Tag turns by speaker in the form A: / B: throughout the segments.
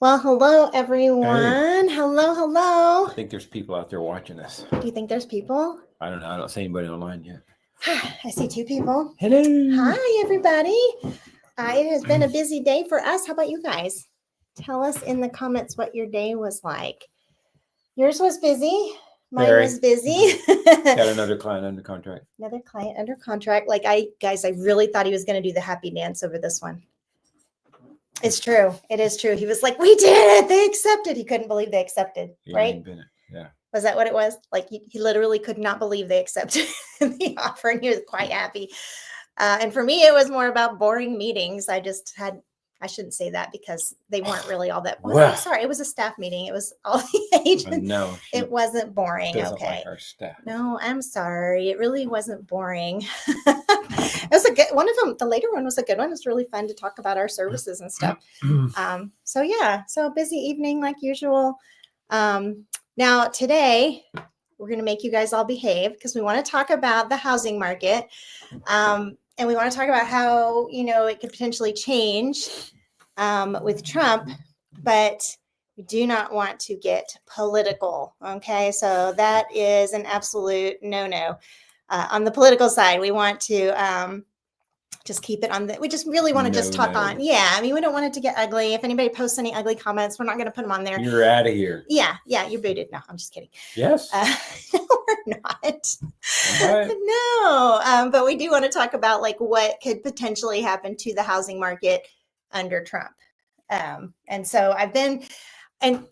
A: Well, hello, everyone.
B: Hey.
A: Hello.
B: I think there's people out there watching us.
A: Do you think there's people?
B: I don't know. I don't see anybody online yet.
A: I see two people.
B: Hello.
A: Hi, everybody. It has been a busy day for us. How about you guys? Tell us in the comments what your day was like. Yours was busy. Mine was busy.
B: Got another client under contract.
A: Another client under contract. I really thought he was going to do the happy dance over this one. It's true. It is true. He was like, we did it. They accepted. He couldn't believe they accepted, right?
B: Yeah.
A: Was that what it was? Like he literally could not believe they accepted the offer, and he was quite happy. And for me, it was more about boring meetings. I shouldn't say that because they weren't really all that. Well, I'm sorry. It was a staff meeting. It was all the agents.
B: No,
A: it wasn't boring.
B: Doesn't
A: okay.
B: like our staff.
A: No, I'm sorry. It really wasn't boring. It was a good one of them. The later one was a good one. It was really fun to talk about our services and stuff. So busy evening like usual. Now today we're going to make you guys all behave because we want to talk about the housing market. And we want to talk about how, it could potentially change with Trump, but we do not want to get political. Okay. So that is an absolute no. On the political side, we want to just keep it on we just really want to just talk on. Yeah. I mean, we don't want it to get ugly. If anybody posts any ugly comments, we're not going to put them on there.
B: You're out of here.
A: Yeah. You're booted. No, I'm just kidding.
B: Yes.
A: No, we're not. No. But we do want to talk about what could potentially happen to the housing market under Trump. And so and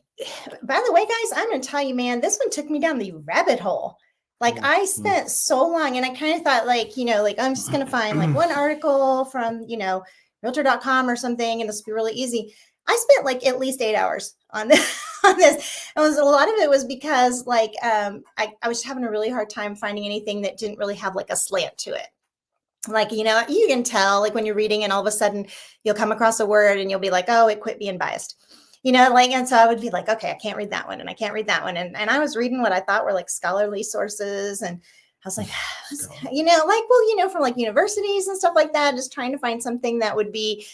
A: by the way, guys, I'm going to tell you, man, this one took me down the rabbit hole. I spent so long, and I kind of thought I'm just going to find one article from, realtor.com or something, and this will be really easy. I spent at least 8 hours on this. A lot of it was because I was having a really hard time finding anything that didn't really have a slant to it. You can tell when you're reading and all of a sudden you'll come across a word and you'll be like, oh, it quit being biased. And so I would be like, okay, I can't read that one and I can't read that one. And I was reading what I thought were scholarly sources. And I was like, from universities and stuff like that, just trying to find something that would be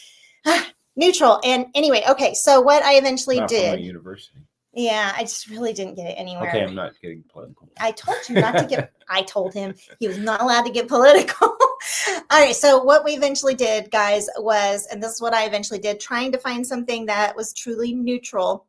A: neutral. And anyway, okay. So what I eventually did.
B: From a university.
A: Yeah, I just really didn't get it anywhere.
B: Okay, I'm not getting political.
A: I told you not to get, I told him he was not allowed to get political. All right, so what we eventually did, guys, was, and this is what I eventually did, trying to find something that was truly neutral,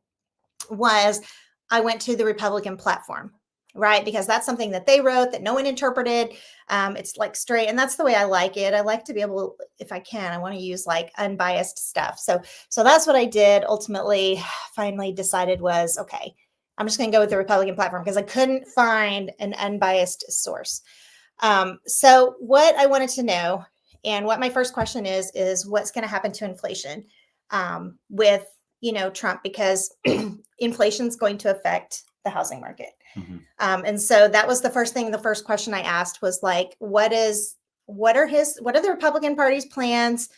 A: was I went to the Republican platform, right? Because that's something that they wrote that no one interpreted. It's straight, and that's the way I like it. I like to be able, if I can, I want to use unbiased stuff. So that's what I did. Ultimately, finally decided was, okay, I'm just going to go with the Republican platform because I couldn't find an unbiased source. So what I wanted to know, and what my first question is what's going to happen to inflation with, Trump, because inflation is going to affect the housing market. Mm-hmm. And so that was the first thing. The first question I asked was what are the Republican Party's plans?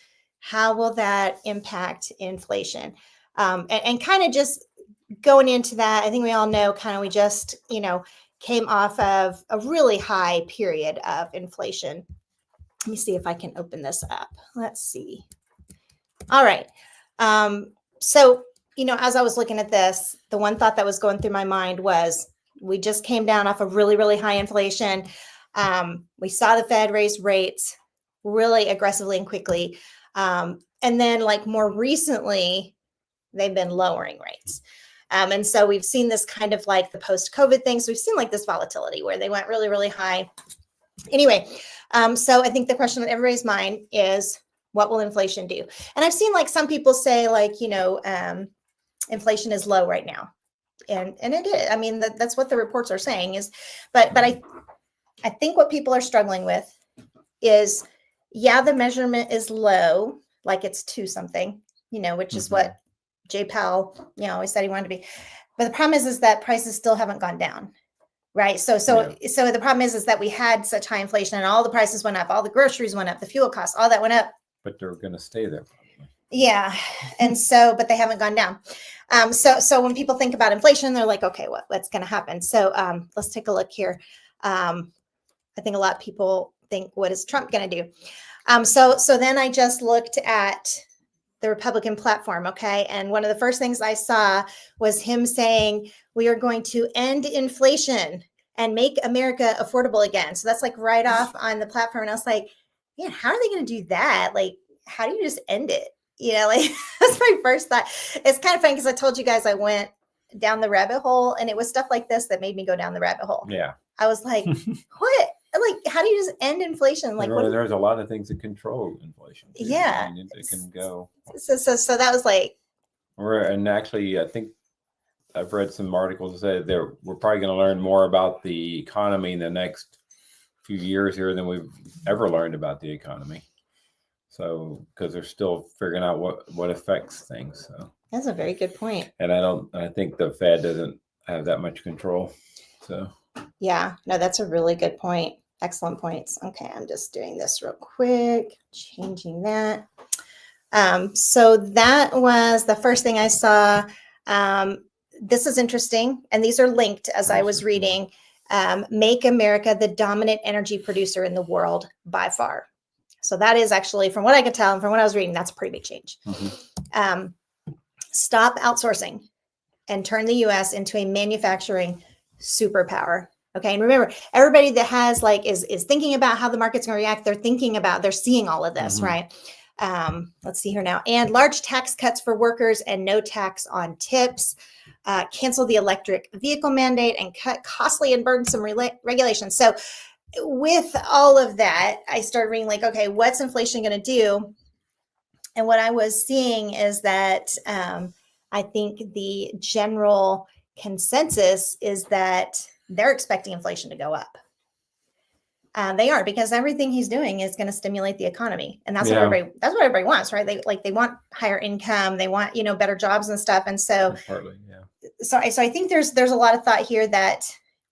A: How will that impact inflation? And kind of just going into that, I think we all know we just, came off of a really high period of inflation. Let me see if I can open this up. Let's see. All right. So, as I was looking at this, the one thought that was going through my mind was we just came down off of really, really high inflation. We saw the Fed raise rates really aggressively and quickly. And then more recently, they've been lowering rates. And so we've seen this kind of the post-COVID thing. So we've seen this volatility where they went really, really high. Anyway, so I think the question on everybody's mind is, what will inflation do? And I've seen some people say inflation is low right now. And it is. I mean, that's what the reports are saying is, but I think what people are struggling with is, the measurement is low, it's 2 something, which is what Jay Powell, always said he wanted to be. But the problem is that prices still haven't gone down, right? So the problem is that we had such high inflation and all the prices went up, all the groceries went up, the fuel costs, all that went up.
B: But they're going to stay there.
A: Yeah. And so, but they haven't gone down. So when people think about inflation, they're like, okay, what's going to happen? So let's take a look here. I think a lot of people think, what is Trump going to do? So then I just looked at the Republican platform. Okay. And one of the first things I saw was him saying, we are going to end inflation and make America affordable again. So that's like right off on the platform. And I was like, man, how are they going to do that? Like, how do you just end it? You know, like that's my first thought. It's kind of funny because I told you guys I went down the rabbit hole, and it was stuff like this that made me go down the rabbit hole.
B: Yeah.
A: I was like, what? Like, how do you just end inflation? Like, what?
B: There's a lot of things that control inflation. Too.
A: Yeah.
B: I mean, it can go.
A: So that was like.
B: And actually, I think I've read some articles that say we're probably going to learn more about the economy in the next few years here than we've ever learned about the economy. So, because they're still figuring out what affects things. So
A: that's a very good point.
B: And I think the Fed doesn't have that much control. So
A: yeah, no, that's a really good point. Excellent points. Okay, I'm just doing this real quick, changing that. So that was the first thing I saw. This is interesting, and these are linked as I was reading. Make America the dominant energy producer in the world by far. So that is actually, from what I could tell and from what I was reading, that's a pretty big change. Stop outsourcing and turn the U.S. into a manufacturing superpower. Okay. And remember, everybody that has is thinking about how the market's going to react. They're seeing all of this, right? Let's see here now. And large tax cuts for workers and no tax on tips. Cancel the electric vehicle mandate and cut costly and burdensome regulations. So with all of that, I started reading okay, what's inflation going to do? And what I was seeing is that I think the general consensus is that they're expecting inflation to go up. They are, because everything he's doing is going to stimulate the economy, and that's what everybody wants, right? They want higher income, they want better jobs and stuff, and so
B: partly, yeah.
A: So I think there's a lot of thought here that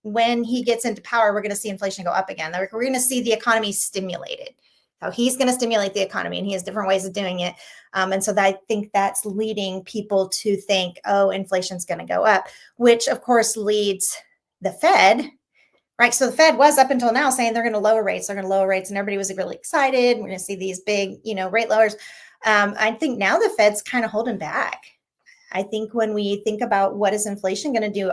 A: when he gets into power, we're going to see inflation go up again. We're going to see the economy stimulated. So he's going to stimulate the economy, and he has different ways of doing it. And so I think that's leading people to think, oh, inflation's going to go up, which of course leads the Fed, right? So the Fed was up until now saying they're going to lower rates. And everybody was really excited. We're going to see these big, rate lowers. I think now the Fed's kind of holding back. I think when we think about what is inflation going to do,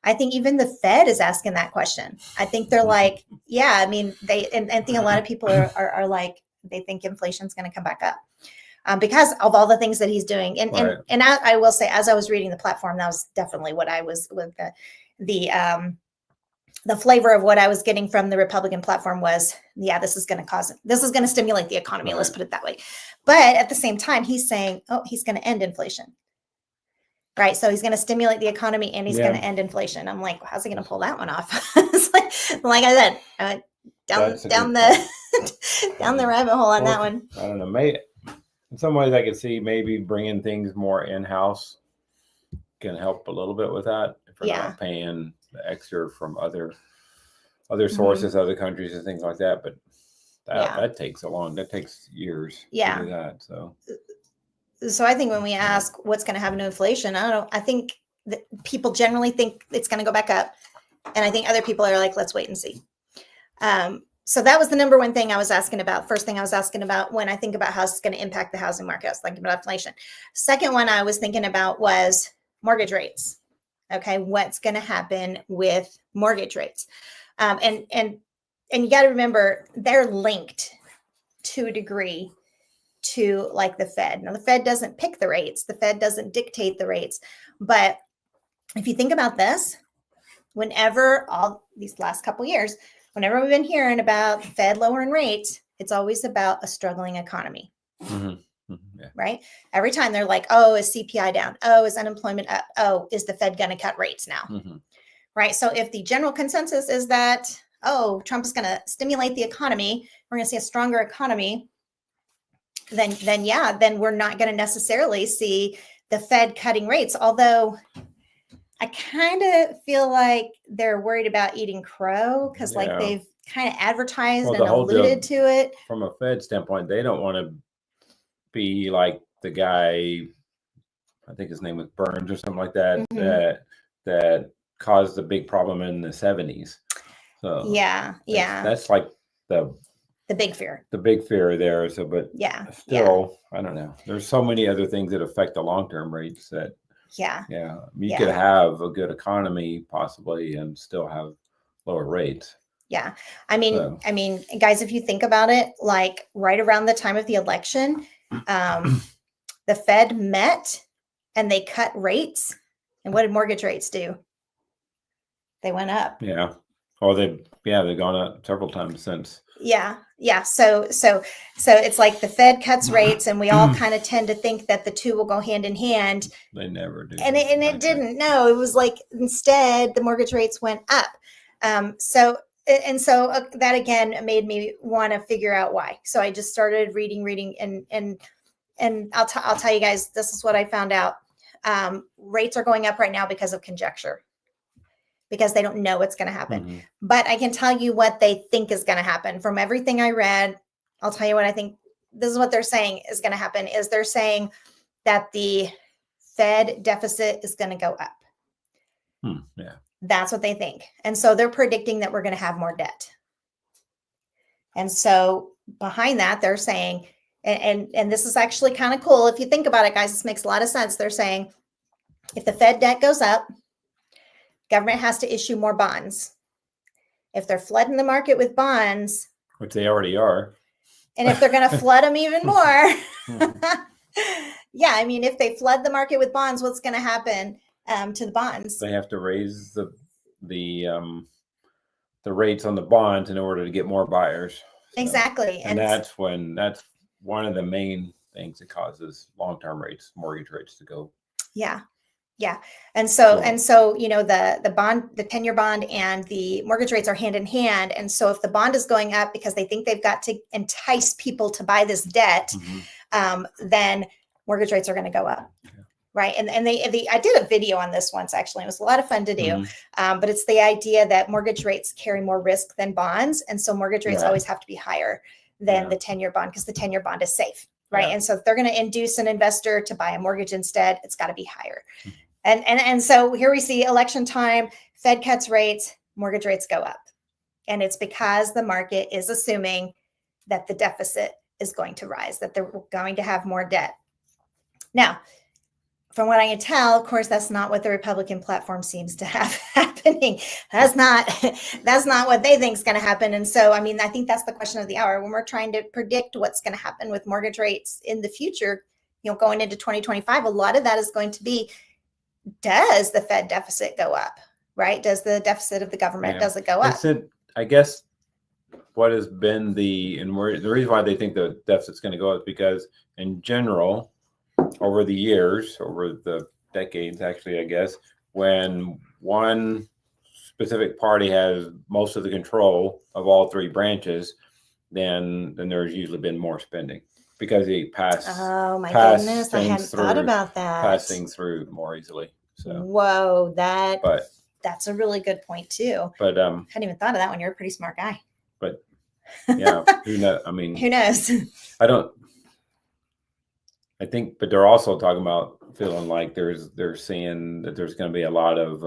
A: I think even the Fed is asking that question. I think they're like, yeah, I mean, I think a lot of people are like, they think inflation's going to come back up because of all the things that he's doing. And
B: right.
A: and I will say, as I was reading the platform, that was definitely what I was with the flavor of what I was getting from the Republican platform was, yeah, this is going to stimulate the economy. Right. Let's put it that way. But at the same time, he's saying, oh, he's going to end inflation. Right. So he's going to stimulate the economy and he's going to end inflation. I'm like, how's he going to pull that one off? It's like I said, down the rabbit hole on that one.
B: I don't know. Maybe in some ways I could see maybe bringing things more in-house can help a little bit with that. If we're not paying the extra from other sources, other countries and things like that. But that takes that takes years to do that.
A: So I think when we ask what's going to happen to inflation, I think that people generally think it's going to go back up. And I think other people are like, let's wait and see. So that was the number one thing I was asking about. First thing I was asking about when I think about how it's going to impact the housing market, I was thinking about inflation. Second one I was thinking about was mortgage rates. Okay, what's going to happen with mortgage rates? And you got to remember, they're linked to a degree to the Fed. Now, the Fed doesn't pick the rates. The Fed doesn't dictate the rates. But if you think about this, whenever all these last couple of years, whenever we've been hearing about the Fed lowering rates, it's always about a struggling economy, right? Every time they're like, oh, is CPI down? Oh, is unemployment up? Oh, is the Fed going to cut rates now? Right? So if the general consensus is that, oh, Trump is going to stimulate the economy, we're going to see a stronger economy, then we're not going to necessarily see the Fed cutting rates. Although I kind of feel like they're worried about eating crow because they've kind of advertised and alluded to it.
B: From a Fed standpoint, they don't want to be like the guy, I think his name was Burns or something like that, that caused the big problem in the 70s. So that's like the
A: The big fear.
B: The big fear there. So, but
A: Yeah.
B: still, I don't know. There's so many other things that affect the long-term rates that,
A: Yeah.
B: you could have a good economy possibly and still have lower rates.
A: Yeah. I mean, guys, if you think about it, like right around the time of the election, the Fed met and they cut rates. And what did mortgage rates do? They went up.
B: Yeah. Oh, they've gone up several times since.
A: Yeah. So it's like the Fed cuts rates, and we all kind of tend to think that the two will go hand in hand.
B: They never do.
A: And it didn't. No, it was like instead the mortgage rates went up. So that again made me want to figure out why. So I just started reading, and I'll tell you guys, this is what I found out. Rates are going up right now because of conjecture, because they don't know what's going to happen.
B: Mm-hmm.
A: But I can tell you what they think is going to happen. From everything I read, I'll tell you what I think. This is what they're saying is going to happen, is they're saying that the Fed deficit is going to go up.
B: Yeah.
A: That's what they think. And so they're predicting that we're going to have more debt. And so behind that, they're saying, and this is actually kind of cool. If you think about it, guys, this makes a lot of sense. They're saying if the Fed debt goes up, government has to issue more bonds. If they're flooding the market with bonds,
B: which they already are,
A: and if they're going to flood them even more, yeah, I mean, if they flood the market with bonds, what's going to happen to the bonds?
B: They have to raise the rates on the bonds in order to get more buyers. So,
A: exactly,
B: and that's one of the main things that causes long-term rates, mortgage rates to go.
A: Yeah. And so, you know, the 10-year bond and the mortgage rates are hand in hand. And so if the bond is going up because they think they've got to entice people to buy this debt, then mortgage rates are going to go up. Yeah. Right. And I did a video on this once, actually. It was a lot of fun to do. But it's the idea that mortgage rates carry more risk than bonds. And so mortgage rates always have to be higher than the 10-year bond, because the 10-year bond is safe. Right. Yeah. And so if they're going to induce an investor to buy a mortgage instead, it's got to be higher. And so here we see election time, Fed cuts rates, mortgage rates go up. And it's because the market is assuming that the deficit is going to rise, that they're going to have more debt. Now, from what I can tell, of course, that's not what the Republican platform seems to have happening. That's not what they think is going to happen. And so, I mean, I think that's the question of the hour when we're trying to predict what's going to happen with mortgage rates in the future, you know, going into 2025. A lot of that is going to be, does the Fed deficit go up, right? Does the deficit of the government, does it go up?
B: I guess what has been the reason why they think the deficit's going to go up is because in general, over the years, over the decades, actually, I guess, when one specific party has most of the control of all three branches, then there's usually been more spending. Because they pass. Oh my goodness! I hadn't thought about that. Passing through more easily. So.
A: Whoa, that's a really good point too.
B: But
A: hadn't even thought of that one. You're a pretty smart guy.
B: But yeah, who knows? I mean,
A: who knows?
B: I think, but they're also talking about feeling like they're seeing that there's going to be a lot of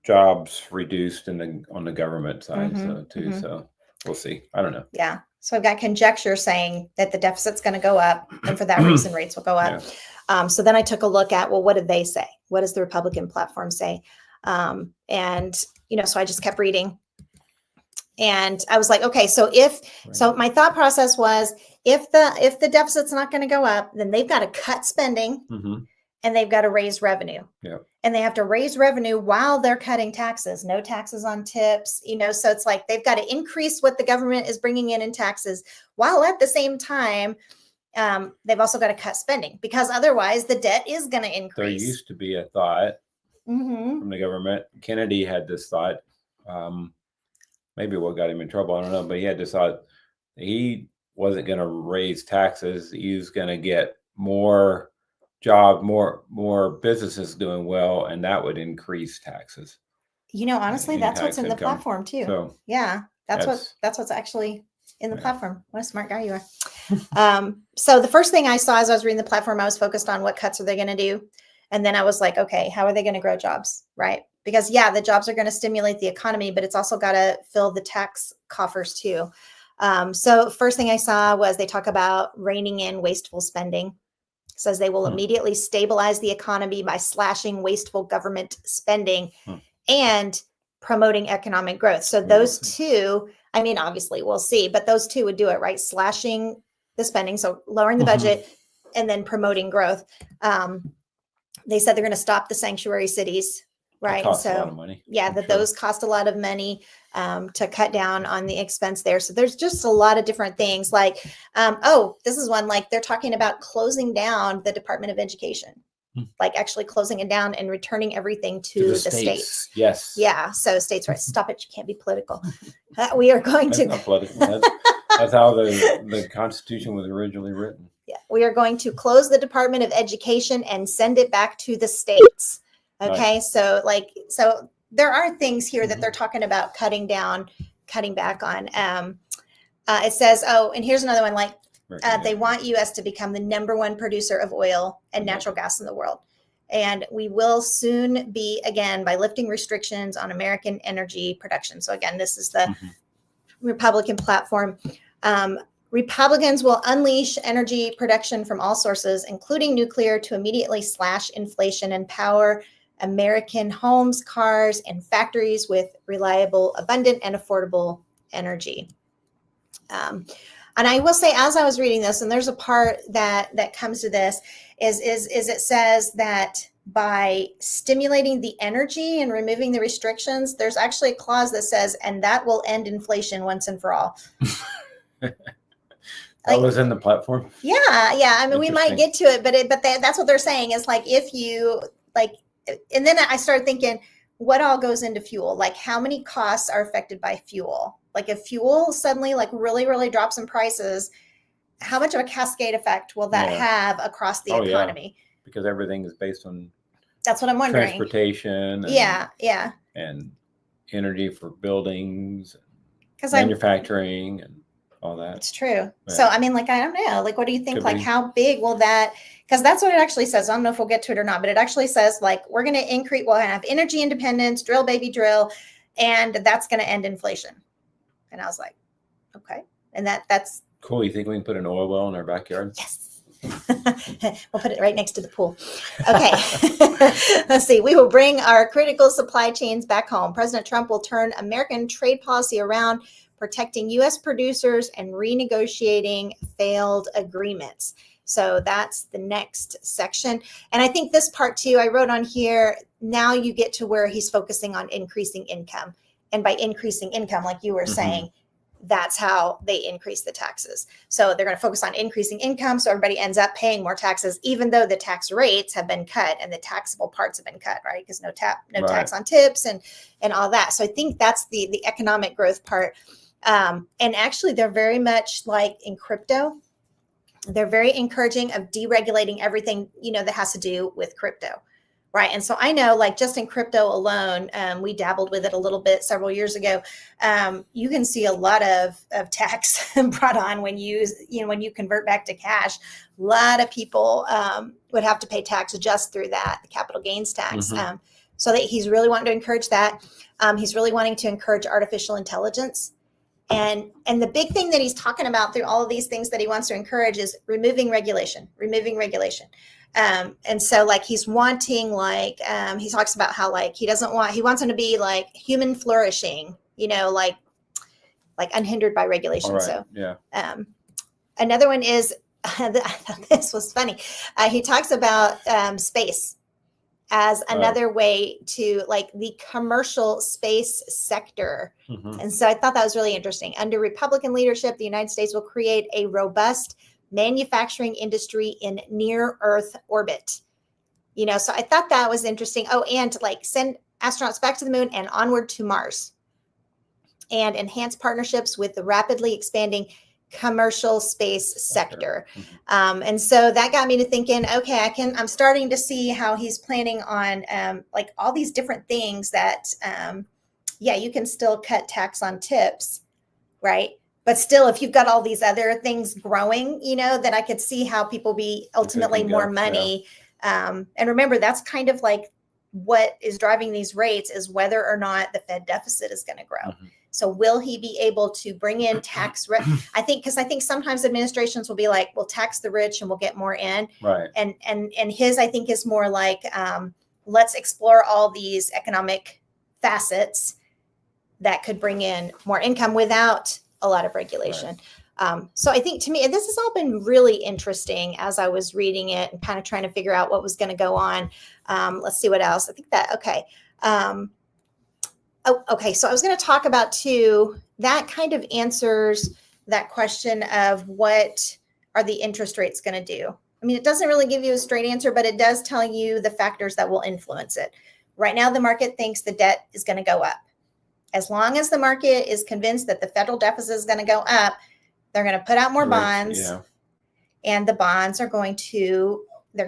B: jobs reduced on the government side too. So we'll see. I don't know.
A: Yeah. So I've got conjecture saying that the deficit's going to go up, and for that reason, rates will go up. Yeah. So then I took a look at, well, what did they say? What does the Republican platform say? And, you know, so I just kept reading, and I was like, okay, so so my thought process was, if the deficit's not going to go up, then they've got to cut spending and they've got to raise revenue.
B: Yeah.
A: And they have to raise revenue while they're cutting taxes, no taxes on tips, you know, so it's like they've got to increase what the government is bringing in taxes, while at the same time, they've also got to cut spending, because otherwise the debt is going to increase.
B: There used to be a thought from the government. Kennedy had this thought, maybe what got him in trouble, I don't know, but he had this thought he wasn't going to raise taxes. He was going to get more job, more businesses doing well, and that would increase taxes.
A: You know, honestly, that's what's in the platform too. So, yeah, that's what's actually in the platform. What a smart guy you are. So the first thing I saw as I was reading the platform, I was focused on what cuts are they going to do, and then I was like, okay, how are they going to grow jobs, right? because the jobs are going to stimulate the economy, but it's also got to fill the tax coffers too. So first thing I saw was they talk about reining in wasteful spending. It says they will immediately stabilize the economy by slashing wasteful government spending and promoting economic growth. So those two, I mean, obviously we'll see, but those two would do it, right? Slashing the spending, so lowering the budget, and then promoting growth. They said they're going to stop the sanctuary cities, right?
B: It costs a lot of money.
A: Yeah, those cost a lot of money to cut down on the expense there. So there's just a lot of different things like, this is one, like they're talking about closing down the Department of Education, like actually closing it down and returning everything to the states.
B: Yes.
A: Yeah. So states' rights. Stop it. You can't be political. We are going
B: That's
A: to.
B: not political. That's how the Constitution was originally written.
A: Yeah. We are going to close the Department of Education and send it back to the states. Okay. Nice. So there are things here that they're talking about cutting back on. It says, and here's another one, like they want US to become the #1 producer of oil and natural gas in the world. And we will soon be, again, by lifting restrictions on American energy production. So again, this is the Republican platform. Republicans will unleash energy production from all sources, including nuclear, to immediately slash inflation and power American homes, cars, and factories with reliable, abundant, and affordable energy. And I will say, as I was reading this, and there's a part that comes to this, is it says that by stimulating the energy and removing the restrictions, there's actually a clause that says, and that will end inflation once and for all.
B: That was in the platform.
A: Yeah. I mean, we might get to it, but that's what they're saying is like, if you like, and then I started thinking, what all goes into fuel? Like, how many costs are affected by fuel? Like, if fuel suddenly like really, really drops in prices, how much of a cascade effect will that have across the economy?
B: Because everything is based on.
A: That's what I'm wondering.
B: Transportation. And energy for buildings, manufacturing, and all that.
A: It's true. Yeah. So, I mean, like, I don't know. Like, what do you think? Like, how big will that? Because that's what it actually says. I don't know if we'll get to it or not, but it actually says, like, we're going to increase, we'll have energy independence, drill, baby, drill, and that's going to end inflation. And I was like, okay. And that's
B: cool. You think we can put an oil well in our backyard?
A: Yes. We'll put it right next to the pool. Okay. Let's see. We will bring our critical supply chains back home. President Trump will turn American trade policy around, protecting U.S. producers and renegotiating failed agreements. So that's the next section. And I think this part too, I wrote on here, now you get to where he's focusing on increasing income. And by increasing income, like you were saying, that's how they increase the taxes. So they're going to focus on increasing income. So everybody ends up paying more taxes, even though the tax rates have been cut and the taxable parts have been cut, right? Because no tax on tips and all that. So I think that's the economic growth part. And actually, they're very much like in crypto. They're very encouraging of deregulating everything, that has to do with crypto, right? And so I know, like, just in crypto alone, we dabbled with it a little bit several years ago. You can see a lot of tax brought on when when you convert back to cash. A lot of people would have to pay tax just through that, the capital gains tax. So that he's really wanting to encourage that. He's really wanting to encourage artificial intelligence. And the big thing that he's talking about through all of these things that he wants to encourage is removing regulation. And so, like, he's wanting, like, he talks about how, like, he wants them to be like human flourishing, like unhindered by regulation.
B: Right.
A: So,
B: yeah.
A: Another one is, this was funny. He talks about space as another way to, like, the commercial space sector. And so I thought that was really interesting. Under Republican leadership, the United States will create a robust manufacturing industry in near Earth orbit. So I thought that was interesting. Oh, and to, like, send astronauts back to the moon and onward to Mars, and enhance partnerships with the rapidly expanding commercial space sector. And so that got me to thinking, okay, I'm starting to see how he's planning on like all these different things that, you can still cut tax on tips, right? But still, if you've got all these other things growing, that I could see how people be ultimately more money. And remember, that's kind of like what is driving these rates is whether or not the Fed deficit is going to grow.
B: Mhm.
A: So will he be able to bring in tax? I think sometimes administrations will be like, we'll tax the rich and we'll get more in.
B: Right.
A: And his, I think, is more like, let's explore all these economic facets that could bring in more income without a lot of regulation. Right. So I think, to me, this has all been really interesting as I was reading it and kind of trying to figure out what was going to go on. Let's see what else. I think that, okay. Okay, so I was going to talk about too, that kind of answers that question of what are the interest rates going to do? I mean, it doesn't really give you a straight answer, but it does tell you the factors that will influence it. Right now, the market thinks the debt is going to go up. As long as the market is convinced that the federal deficit is going to go up, they're going to put out more bonds,
B: yeah.
A: And the bonds are they're going to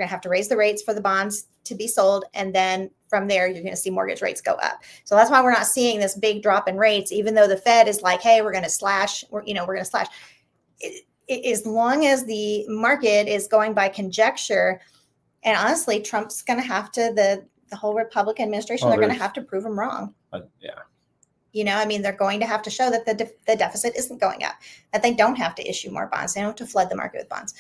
A: have to raise the rates for the bonds to be sold. And then from there, you're going to see mortgage rates go up. So that's why we're not seeing this big drop in rates, even though the Fed is like, hey, we're going to slash, we're going to slash. As long as the market is going by conjecture, and honestly, Trump's going to have to, the whole Republican administration, they're going to have to prove them wrong.
B: Yeah.
A: I mean, they're going to have to show that the deficit isn't going up, that they don't have to issue more bonds. They don't have to flood the market with bonds.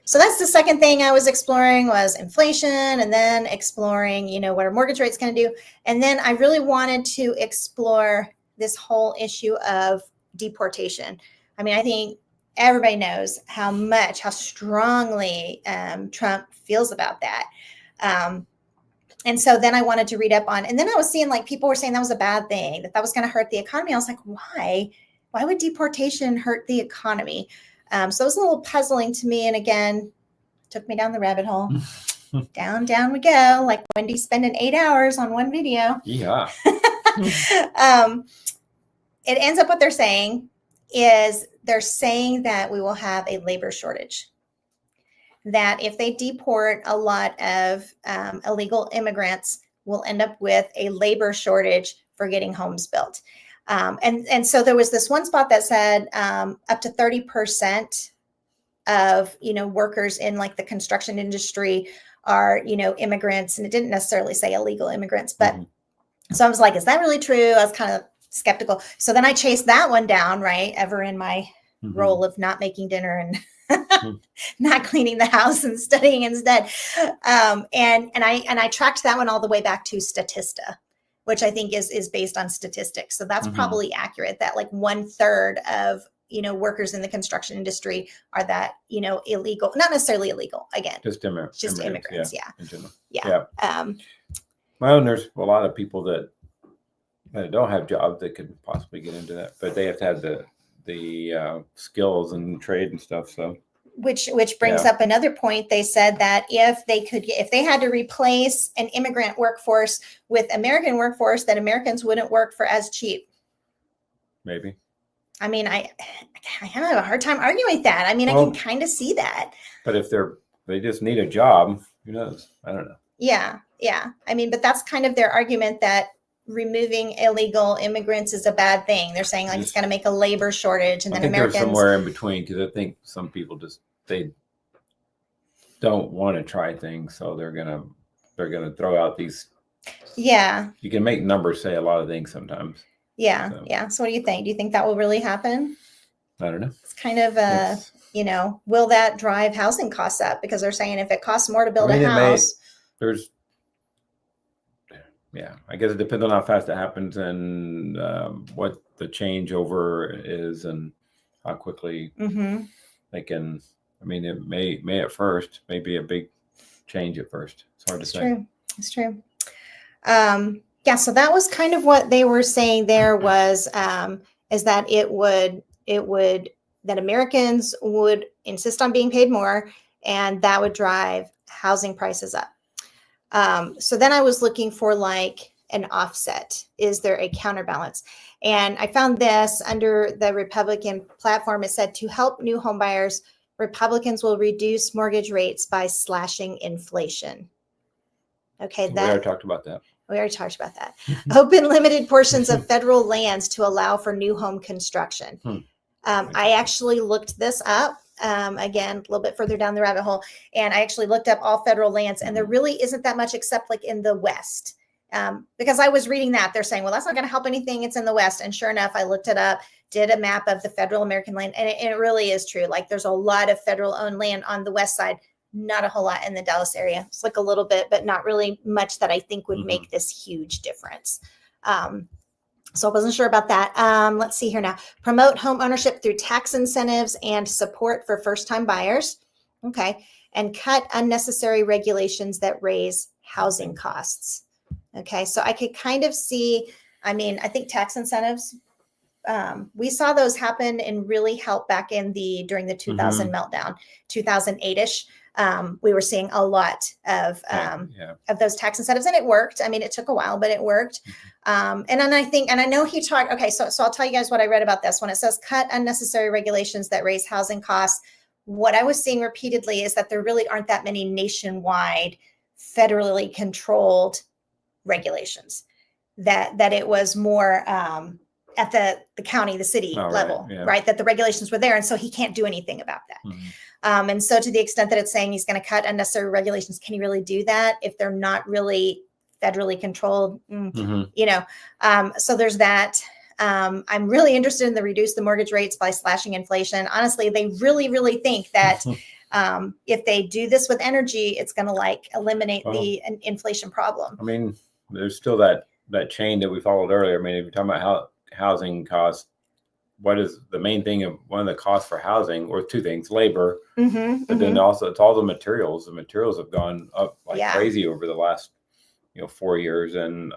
A: So that's the second thing I was exploring was inflation, and then exploring, what are mortgage rates going to do? And then I really wanted to explore this whole issue of deportation. I mean, I think everybody knows how strongly Trump feels about that. And so then I wanted to read up on, and then I was seeing like people were saying that was a bad thing, that was going to hurt the economy. I was like, why? Why would deportation hurt the economy? So it was a little puzzling to me. And again, took me down the rabbit hole. down we go. Like Wendy spending 8 hours on one video.
B: Yeah.
A: It ends up what they're saying is they're saying that we will have a labor shortage. That if they deport a lot of illegal immigrants, we'll end up with a labor shortage for getting homes built. And so there was this one spot that said up to 30% of, workers in like the construction industry are, immigrants. And it didn't necessarily say illegal immigrants, but so I was like, is that really true? I was kind of skeptical. So then I chased that one down, right? Ever in my role of not making dinner and not cleaning the house and studying instead. And I tracked that one all the way back to Statista, which I think is based on statistics. So that's probably accurate, that like 1/3 of, workers in the construction industry are that, illegal, not necessarily illegal, again,
B: just immigrants.
A: Yeah.
B: In general.
A: Yeah.
B: Well, and there's a lot of people that don't have jobs that could possibly get into that, but they have to have the skills and trade and stuff. So which
A: brings up another point. They said that if they had to replace an immigrant workforce with American workforce, that Americans wouldn't work for as cheap.
B: Maybe.
A: I mean, I kind of have a hard time arguing with that. I mean, I can kind of see that.
B: But if they just need a job, who knows? I don't know.
A: Yeah. I mean, but that's kind of their argument, that removing illegal immigrants is a bad thing. They're saying like it's going to make a labor shortage, and then Americans
B: there's somewhere in between, because I think some people they don't want to try things, so they're gonna throw out these. Yeah, you can make numbers say a lot of things sometimes.
A: Yeah. So what do you think? Do you think that will really happen?
B: I don't know.
A: It's kind of will that drive housing costs up? Because they're saying if it costs more to build a house,
B: I guess it depends on how fast it happens and what the changeover is and how quickly they can. I mean, it may at first, may be a big change at first. It's hard to say.
A: It's true. So that was kind of what they were saying there was, is that that Americans would insist on being paid more, and that would drive housing prices up. So then I was looking for like an offset. Is there a counterbalance? And I found this under the Republican platform. It said, to help new home buyers, Republicans will reduce mortgage rates by slashing inflation. Okay.
B: We already talked about that.
A: Open limited portions of federal lands to allow for new home construction. I actually looked this up. again, a little bit further down the rabbit hole. And I actually looked up all federal lands, and there really isn't that much except like in the West. Because I was reading that they're saying, well, that's not going to help anything. It's in the West. And sure enough, I looked it up, did a map of the federal American land. And it really is true. Like there's a lot of federal owned land on the West side, not a whole lot in the Dallas area. It's like a little bit, but not really much that I think would make this huge difference. So I wasn't sure about that. Let's see here now. Promote home ownership through tax incentives and support for first-time buyers. Okay. And cut unnecessary regulations that raise housing costs. Okay. So I could kind of see, I mean, I think tax incentives, we saw those happen and really help back during the 2000 meltdown, 2008-ish. We were seeing a lot of those tax incentives, and it worked. I mean, it took a while, but it worked. And then I know he talked, okay, so I'll tell you guys what I read about this. When it says cut unnecessary regulations that raise housing costs, what I was seeing repeatedly is that there really aren't that many nationwide federally controlled regulations, that it was more at the county, the city level, right? That the regulations were there. And so he can't do anything about that. And so to the extent that it's saying he's going to cut unnecessary regulations, can he really do that if they're not really federally controlled? You know, so there's that. I'm really interested in the reduce the mortgage rates by slashing inflation. Honestly, they really, really think that if they do this with energy, it's going to like eliminate the inflation problem.
B: I mean, there's still that chain that we followed earlier. I mean, if you're talking about how housing costs, what is the main thing of one of the costs for housing, or two things, labor, but then also it's all the materials. The materials have gone up like crazy over the last 4 years. And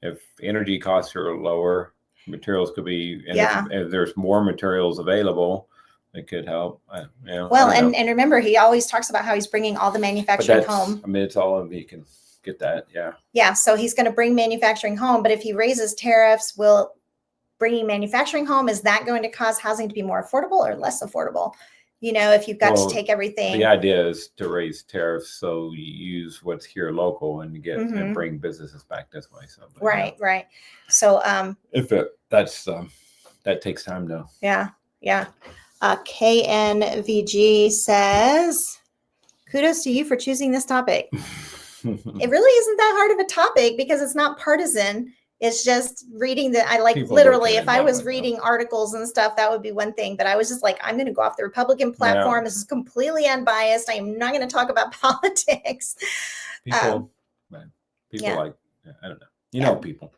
B: if energy costs are lower, materials could be, and if there's more materials available, it could help. Well,
A: and remember, he always talks about how he's bringing all the manufacturing home.
B: I mean, it's all of you can get that.
A: Yeah. So he's going to bring manufacturing home, but if he raises tariffs, will bringing manufacturing home, is that going to cause housing to be more affordable or less affordable? If you've got to take everything.
B: The idea is to raise tariffs, so you use what's here local and get and bring businesses back this way. So,
A: right. So
B: that takes time though.
A: Yeah. KNVG says, kudos to you for choosing this topic. It really isn't that hard of a topic because it's not partisan. It's just reading I like people literally, if I was reading articles and stuff, that would be one thing. But I was just like, I'm going to go off the Republican platform. This is completely unbiased. I am not going to talk about politics.
B: People like, I don't know. People.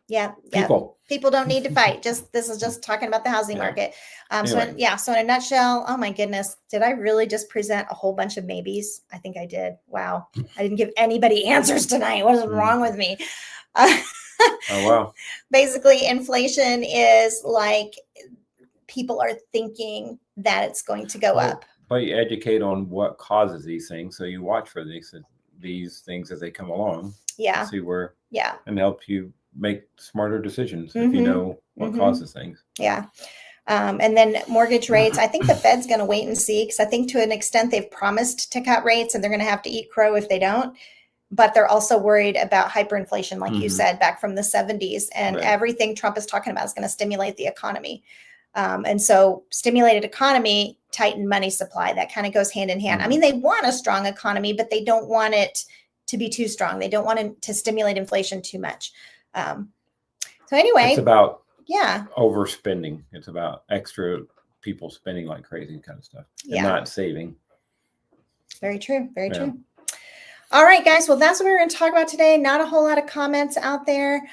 A: People don't need to fight. This is just talking about the housing market. Anyway. So in a nutshell, oh my goodness, did I really just present a whole bunch of maybes? I think I did. Wow. I didn't give anybody answers tonight. What is wrong with me?
B: Oh, wow.
A: Basically, inflation is like people are thinking that it's going to go up.
B: But you educate on what causes these things. So you watch for these things as they come along. See where, and help you make smarter decisions if you know what causes things.
A: And then mortgage rates, I think the Fed's going to wait and see, because I think to an extent they've promised to cut rates and they're going to have to eat crow if they don't. But they're also worried about hyperinflation, like you said, back from the 70s. And everything Trump is talking about is going to stimulate the economy. And so stimulated economy, tightened money supply, that kind of goes hand in hand. I mean, they want a strong economy, but they don't want it to be too strong. They don't want it to stimulate inflation too much. So anyway.
B: It's about overspending. It's about extra people spending like crazy kind of stuff and not saving. Very true. Very true.
A: All right, guys. Well, that's what we're going to talk about today. Not a whole lot of comments out there.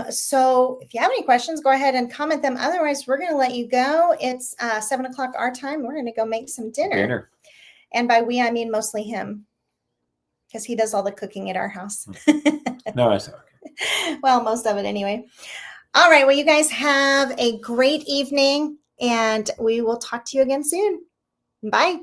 A: So if you have any questions, go ahead and comment them. Otherwise, we're going to let you go. It's 7:00 our time. We're going to go make some dinner. And by we, I mean mostly him, because he does all the cooking at our house.
B: No, I saw it.
A: Well, most of it anyway. All right. Well, you guys have a great evening, and we will talk to you again soon. Bye.